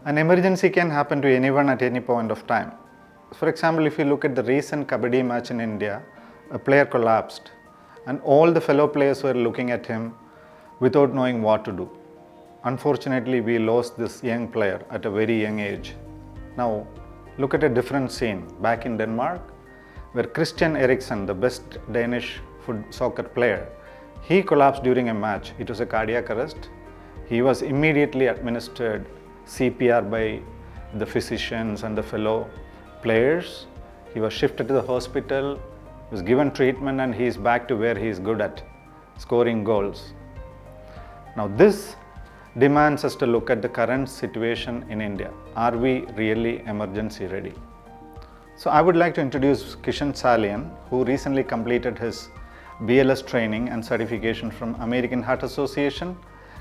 An emergency can happen to anyone at any point of time. For example, if you look at the recent Kabaddi match in India, a player collapsed and all the fellow players were looking at him without knowing what to do. Unfortunately, we lost this young player at a very young age. Now, look at a different scene back in Denmark, where Christian Eriksen, the best Danish soccer player, he collapsed during a match. It was a cardiac arrest. He was immediately administered CPR by the physicians and the fellow players. He was shifted to the hospital, was given treatment, and he is back to where he is good at, scoring goals. Now this demands us to look at the current situation in India. Are we really emergency ready? So I would like to introduce Kishan Salian, who recently completed his BLS training and certification from American Heart Association.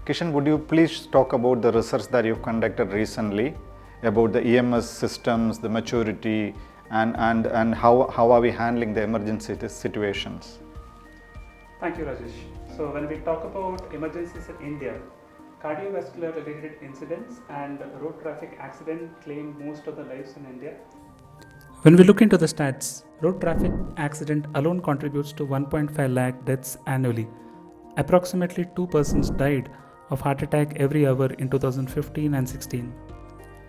Kishan, would you please talk about the research that you've conducted recently about the EMS systems, the maturity, and how are we handling the emergency situations? Thank you, Rajesh. So when we talk about emergencies in India, cardiovascular related incidents and road traffic accident claim most of the lives in India. When we look into the stats, road traffic accident alone contributes to 1.5 lakh deaths annually. Approximately 2 persons died of heart attack every hour in 2015 and 16.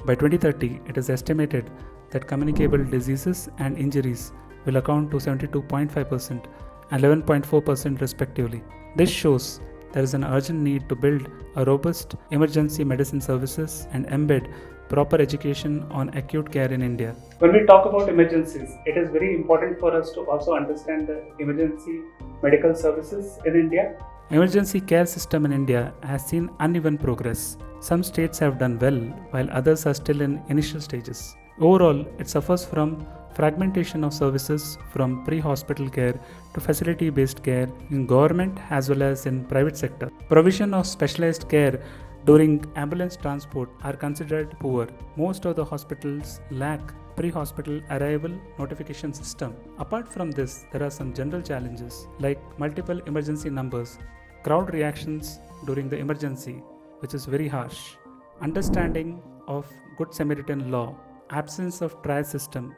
By 2030, it is estimated that communicable diseases and injuries will account to 72.5% and 11.4% respectively. This shows there is an urgent need to build a robust emergency medicine services and embed proper education on acute care in India. When we talk about emergencies, it is very important for us to also understand the emergency medical services in India. Emergency care system in India has seen uneven progress. Some states have done well, while others are still in initial stages. Overall, it suffers from fragmentation of services from pre-hospital care to facility-based care in government as well as in private sector. Provision of specialized care during ambulance transport are considered poor. Most of the hospitals lack pre-hospital arrival notification system. Apart from this, there are some general challenges like multiple emergency numbers, crowd reactions during the emergency, which is very harsh, understanding of Good Samaritan law, absence of triage system.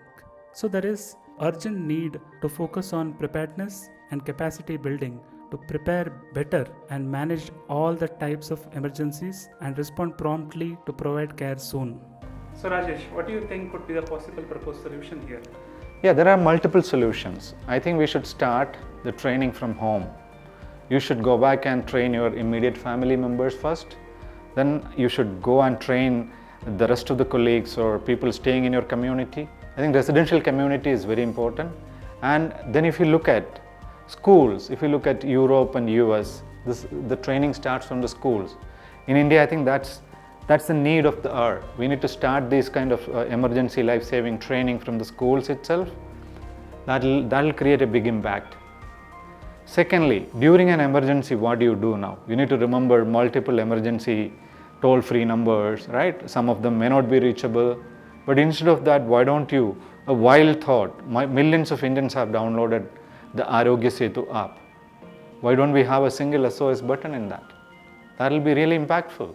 So there is urgent need to focus on preparedness and capacity building to prepare better and manage all the types of emergencies and respond promptly to provide care soon. So Rajesh, what do you think could be the possible proposed solution here? Yeah, there are multiple solutions. I think we should start the training from home. You should go back and train your immediate family members first. Then you should go and train the rest of the colleagues or people staying in your community. I think residential community is very important. And then if you look at schools, if you look at Europe and US, the training starts from the schools. In India, I think that's the need of the hour. We need to start this kind of emergency life-saving training from the schools itself. That'll create a big impact. Secondly, during an emergency, what do you do now? You need to remember multiple emergency toll-free numbers, right? Some of them may not be reachable, but instead of that, why don't you, a wild thought, millions of Indians have downloaded the Arogya Setu app. Why don't we have a single SOS button in that? That'll be really impactful.